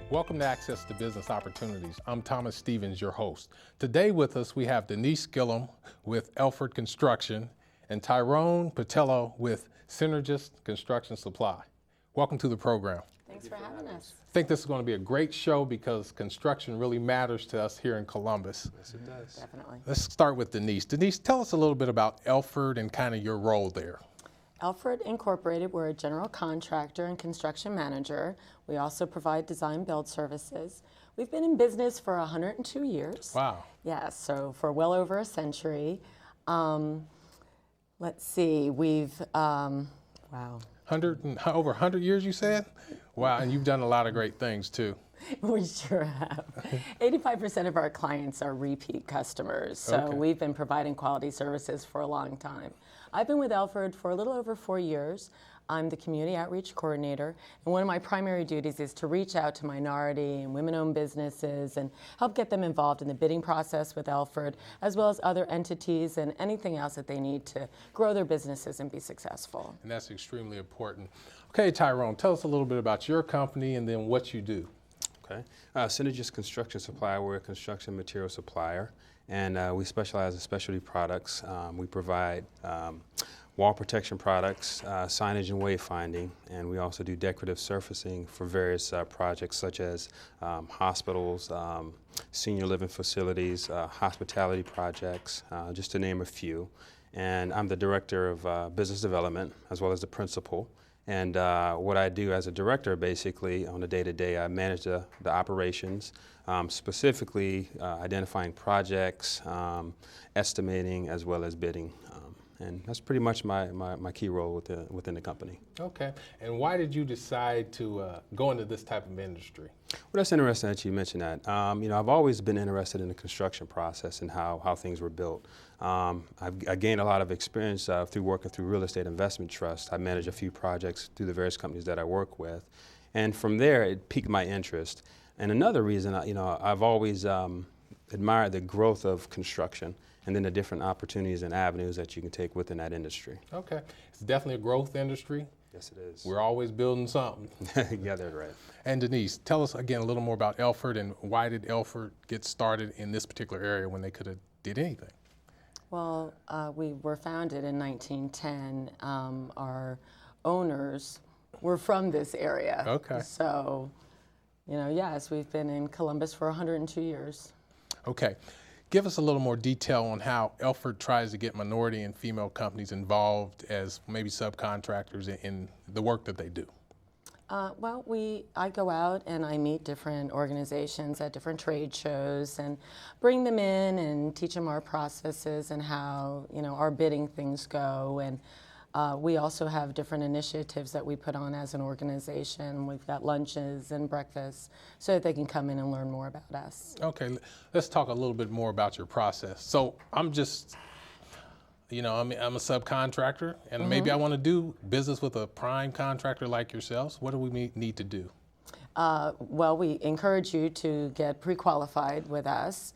Welcome to Access to Business Opportunities. I'm Thomas Stevens, your host. Today with us, we have Denise Gillum with Elford Construction and Tyrone Patello with Synergist Construction Supply. Welcome to the program. Thanks for having us. I think this is going to be a great show because construction really matters to us here in Columbus. Yes, it does. Definitely. Let's start with Denise. Denise, tell us a little bit about Elford and kind of your role there. Elford Incorporated, we're a general contractor and construction manager. We also provide design build services. We've been in business for 102 years. Wow. Yeah, so for well over a century. Let's see, we've, wow. Over 100 years, you said? Wow, and you've done a lot of great things too. We sure have. 85% of our clients are repeat customers, so Okay. We've been providing quality services for a long time. I've been with Elford for a little over 4 years. I'm the Community Outreach Coordinator, and one of my primary duties is to reach out to minority and women-owned businesses and help get them involved in the bidding process with Elford, as well as other entities and anything else that they need to grow their businesses and be successful. And that's extremely important. Okay, Tyrone, tell us a little bit about your company and then what you do. Okay. Synergist Construction Supply, we're a construction material supplier, and we specialize in specialty products. We provide wall protection products, signage and wayfinding, and we also do decorative surfacing for various projects such as hospitals, senior living facilities, hospitality projects, just to name a few. And I'm the Director of Business Development as well as the Principal. And what I do as a director, basically, on a day-to-day, I manage the operations, specifically identifying projects, estimating, as well as bidding. And that's pretty much my key role within the company. Okay, and why did you decide to go into this type of industry? Well, that's interesting that you mentioned that. You know, I've always been interested in the construction process and how things were built. I gained a lot of experience through working through real estate investment trust. I manage a few projects through the various companies that I work with. And from there, it piqued my interest. And another reason, you know, I've always admired the growth of construction and then the different opportunities and avenues that you can take within that industry. Okay, it's definitely a growth industry. Yes, it is. We're always building something. Yeah, that's right. And Denise, tell us again a little more about Elford and why did Elford get started in this particular area when they could have did anything? Well, we were founded in 1910. Our owners were from this area. Okay. So, you know, yes, we've been in Columbus for 102 years. Okay. Give us a little more detail on how Elford tries to get minority and female companies involved as maybe subcontractors in the work that they do. Well, I go out and I meet different organizations at different trade shows and bring them in and teach them our processes and how, you know, our bidding things go. And we also have different initiatives that we put on as an organization. We've got lunches and breakfasts so that they can come in and learn more about us. Okay, let's talk a little bit more about your process. So I'm just, you know, I'm a subcontractor and maybe I want to do business with a prime contractor like yourselves. What do we need to do? Well, we encourage you to get pre-qualified with us.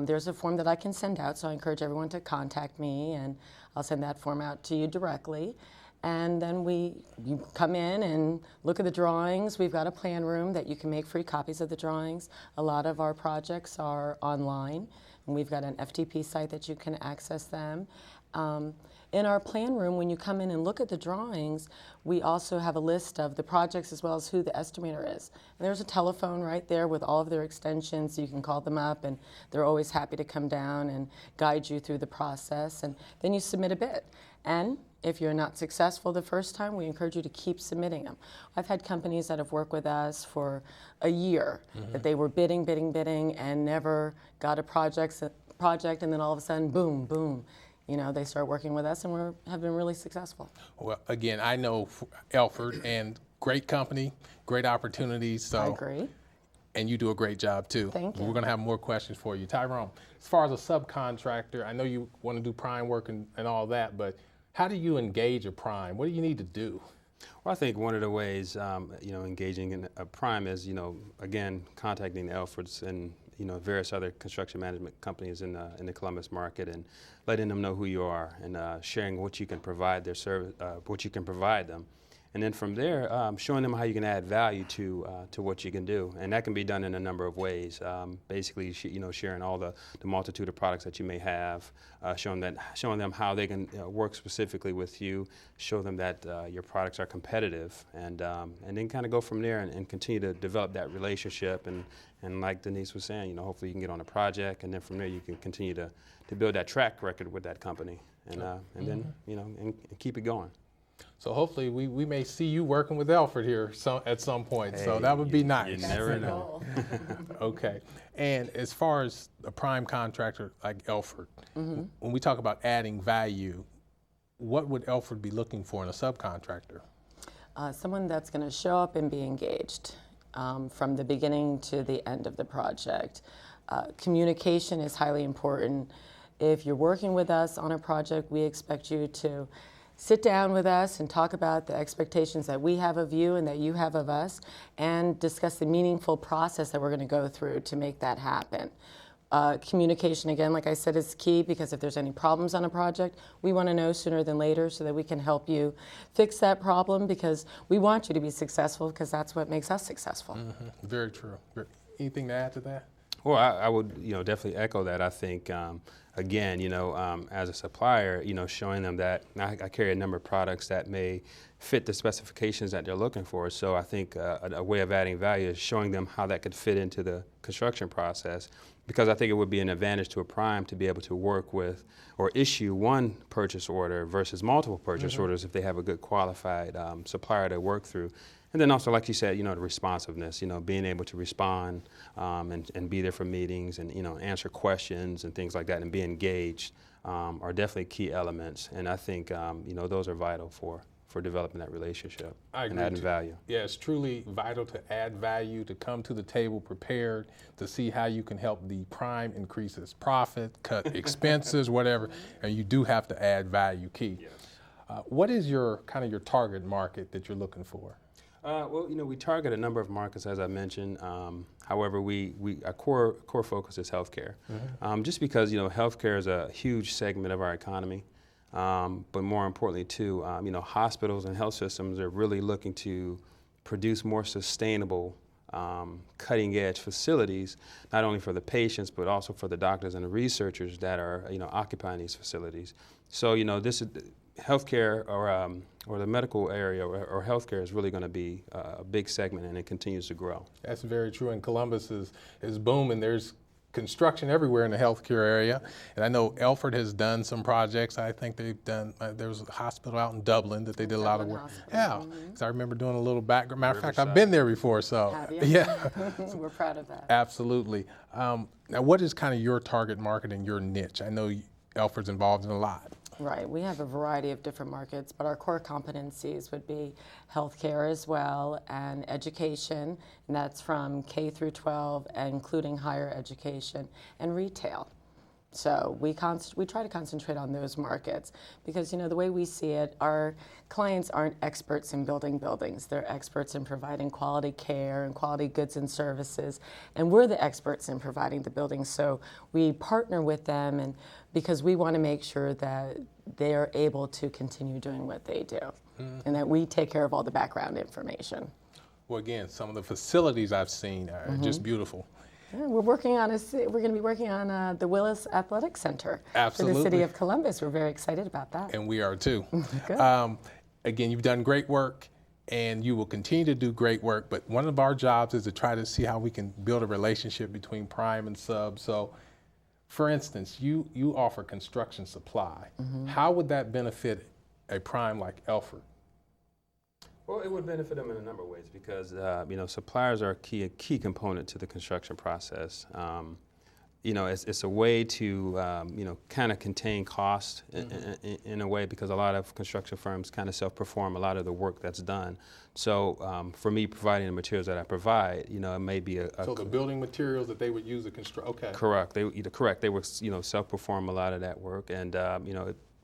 There's a form that I can send out, so I encourage everyone to contact me, and I'll send that form out to you directly. And then you come in and look at the drawings. We've got a plan room that you can make free copies of the drawings. A lot of our projects are online, and we've got an FTP site that you can access them. In our plan room, when you come in and look at the drawings, we also have a list of the projects as well as who the estimator is. And there's a telephone right there with all of their extensions, so you can call them up, and they're always happy to come down and guide you through the process. And then you submit a bid. And if you're not successful the first time, we encourage you to keep submitting them. I've had companies that have worked with us for a year, that they were bidding, and never got a project, and then all of a sudden, boom, boom. You know, they start working with us and have been really successful. Well, again, I know Elford, and great company, great opportunities. So I agree. And you do a great job too. Thank you. We're going to have more questions for you. Tyrone, as far as a subcontractor, I know you want to do prime work and all that, but how do you engage a prime? What do you need to do? Well, I think one of the ways, engaging in a prime is, again, contacting the Elfords and, various other construction management companies in the Columbus market and letting them know who you are and sharing what you can provide their service, what you can provide them. And then from there, showing them how you can add value to what you can do, and that can be done in a number of ways. Basically, sharing all the multitude of products that you may have, showing them how they can work specifically with you, show them that your products are competitive, and then kind of go from there and continue to develop that relationship. And like Denise was saying, hopefully you can get on a project, and then from there you can continue to build that track record with that company, and then and keep it going. So hopefully we may see you working with Elford here at some point. Hey, so that would be nice. You never know. Okay. And as far as a prime contractor like Elford, when we talk about adding value, what would Elford be looking for in a subcontractor? Someone that's going to show up and be engaged from the beginning to the end of the project. Communication is highly important. If you're working with us on a project, we expect you to sit down with us and talk about the expectations that we have of you and that you have of us, and discuss the meaningful process that we're going to go through to make that happen. Communication, again, like I said, is key, because if there's any problems on a project, we want to know sooner than later so that we can help you fix that problem, because we want you to be successful, because that's what makes us successful. Very true. Anything to add to that? Well, I would definitely echo that. I think again, as a supplier, showing them that I carry a number of products that may fit the specifications that they're looking for. So I think a way of adding value is showing them how that could fit into the construction process, because I think it would be an advantage to a prime to be able to work with or issue one purchase order versus multiple purchase orders if they have a good qualified supplier to work through. And then also, like you said, the responsiveness, being able to respond and be there for meetings and, answer questions and things like that and be engaged are definitely key elements. And I think, those are vital for developing that relationship and adding value. Yeah, it's truly vital to add value, to come to the table prepared, to see how you can help the prime increase its profit, cut expenses, whatever, and you do have to add value, key. Yes. What is your target market that you're looking for? Well, we target a number of markets, as I mentioned. However, our core focus is healthcare, just because healthcare is a huge segment of our economy. But more importantly, too, hospitals and health systems are really looking to produce more sustainable, cutting-edge facilities, not only for the patients but also for the doctors and the researchers that are occupying these facilities. So this is healthcare or the medical area or healthcare is really going to be a big segment, and it continues to grow. That's very true. And Columbus is booming. There's construction everywhere in the healthcare area. And I know Elford has done some projects. I think they've done, there was a hospital out in Dublin that they did a lot of work. Hospital. Yeah, because I remember doing a little background. Matter of fact, I've been there before, so. Have you? Yeah. We're proud of that. Absolutely. Now, what is your target market and your niche? I know Elford's involved in a lot. Right, we have a variety of different markets, but our core competencies would be healthcare as well, and education, and that's from K through 12, including higher education, and retail. So we try to concentrate on those markets, because the way we see it, our clients aren't experts in building buildings. They're experts in providing quality care and quality goods and services, and we're the experts in providing the buildings. So we partner with them, and because we want to make sure that they're able to continue doing what they do, and that we take care of all the background information. Well, again, some of the facilities I've seen are just beautiful. Yeah, we're going to be working on the Willis Athletic Center for the city of Columbus. We're very excited about that. And we are too. Good. Again, you've done great work, and you will continue to do great work, but one of our jobs is to try to see how we can build a relationship between prime and sub. So, for instance, you offer construction supply. How would that benefit a prime like Elford? Well, it would benefit them in a number of ways, because suppliers are a key component to the construction process. it's a way to, kind of contain cost in a way, because a lot of construction firms kind of self-perform a lot of the work that's done. So for me, providing the materials that I provide, it may be So the building materials that they would use to construct, okay. Correct. They would, self-perform a lot of that work, and,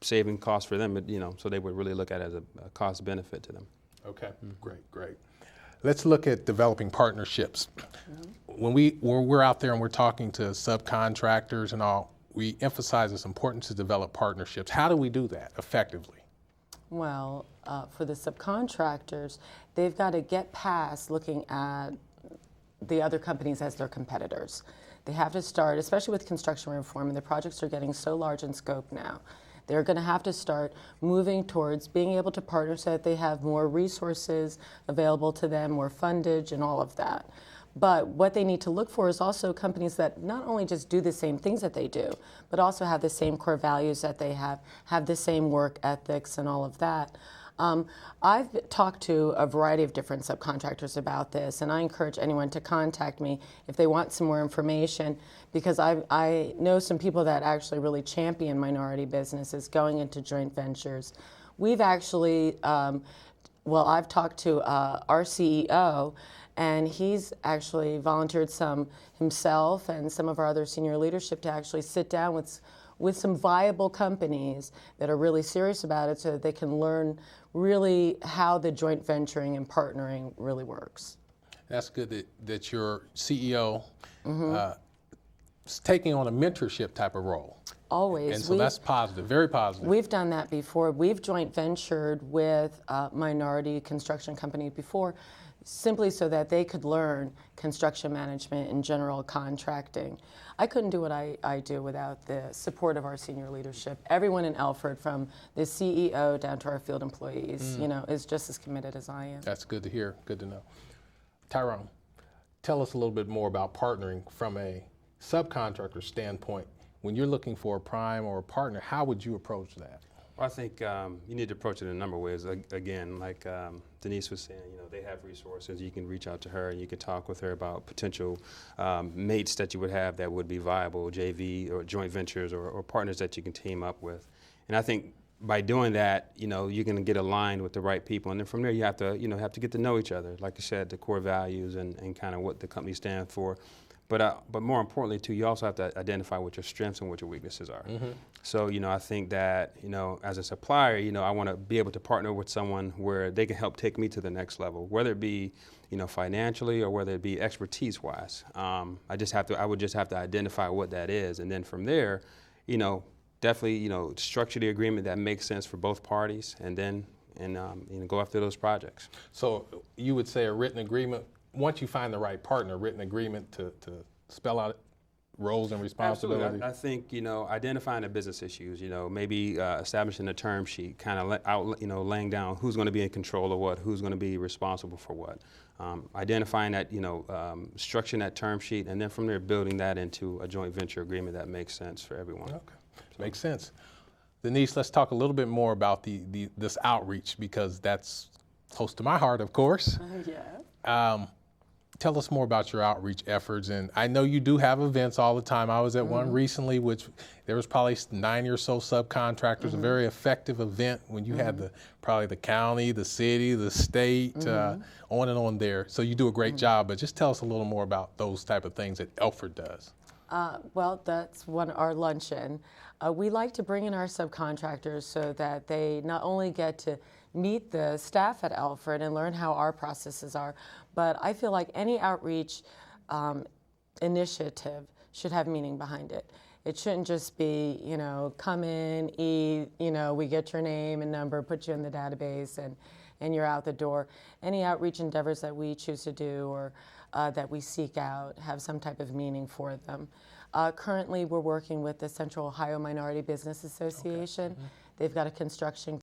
saving costs for them, so they would really look at it as a cost benefit to them. Okay, great. Let's look at developing partnerships. When we're out there and we're talking to subcontractors and all, we emphasize it's important to develop partnerships. How do we do that effectively? Well, for the subcontractors, they've got to get past looking at the other companies as their competitors. They have to start, especially with construction reform, and the projects are getting so large in scope now. They're going to have to start moving towards being able to partner so that they have more resources available to them, more fundage and all of that. But what they need to look for is also companies that not only just do the same things that they do, but also have the same core values that they have the same work ethics and all of that. I've talked to a variety of different subcontractors about this, and I encourage anyone to contact me if they want some more information, because I know some people that actually really champion minority businesses going into joint ventures. We've actually, I've talked to our CEO, and he's actually volunteered some himself and some of our other senior leadership to actually sit down with some viable companies that are really serious about it so that they can learn really how the joint venturing and partnering really works. That's good that your CEO is taking on a mentorship type of role. Always. And so that's positive, very positive. We've done that before. We've joint ventured with a minority construction company before, simply so that they could learn construction management and general contracting. I couldn't do what I do without the support of our senior leadership. Everyone in Alfred, from the CEO down to our field employees, is just as committed as I am. That's good to hear, good to know. Tyrone, tell us a little bit more about partnering from a subcontractor standpoint. When you're looking for a prime or a partner, how would you approach that? Well, I think you need to approach it in a number of ways. Again, like Denise was saying, they have resources. You can reach out to her and you can talk with her about potential mates that you would have that would be viable, JV or joint ventures or partners that you can team up with. And I think by doing that, you're going to get aligned with the right people. And then from there, you have to get to know each other. Like I said, the core values and kind of what the company stands for. But more importantly, too, you also have to identify what your strengths and what your weaknesses are. So, I think that, as a supplier, I want to be able to partner with someone where they can help take me to the next level, whether it be, financially or whether it be expertise-wise. I would just have to identify what that is. And then from there, definitely, structure the agreement that makes sense for both parties and then go after those projects. So you would say a written agreement, once you find the right partner, written agreement to spell out roles and responsibilities? Absolutely. I think, identifying the business issues, maybe establishing a term sheet, kind of laying down who's going to be in control of what, who's going to be responsible for what. Identifying that, structuring that term sheet, and then from there building that into a joint venture agreement that makes sense for everyone. Okay, makes sense. Denise, let's talk a little bit more about this outreach, because that's close to my heart, of course. Yeah. Tell us more about your outreach efforts. And I know you do have events all the time. I was at one recently, which there was probably 9 or so subcontractors, a very effective event when you had probably the county, the city, the state, on and on there. So you do a great job, but just tell us a little more about those type of things that Alfred does. Well, that's our luncheon. We like to bring in our subcontractors so that they not only get to meet the staff at Alfred and learn how our processes are, but I feel like any outreach initiative should have meaning behind it. It shouldn't just be, come in, eat, we get your name and number, put you in the database, and you're out the door. Any outreach endeavors that we choose to do or that we seek out have some type of meaning for them. Currently, we're working with the Central Ohio Minority Business Association. They've got a construction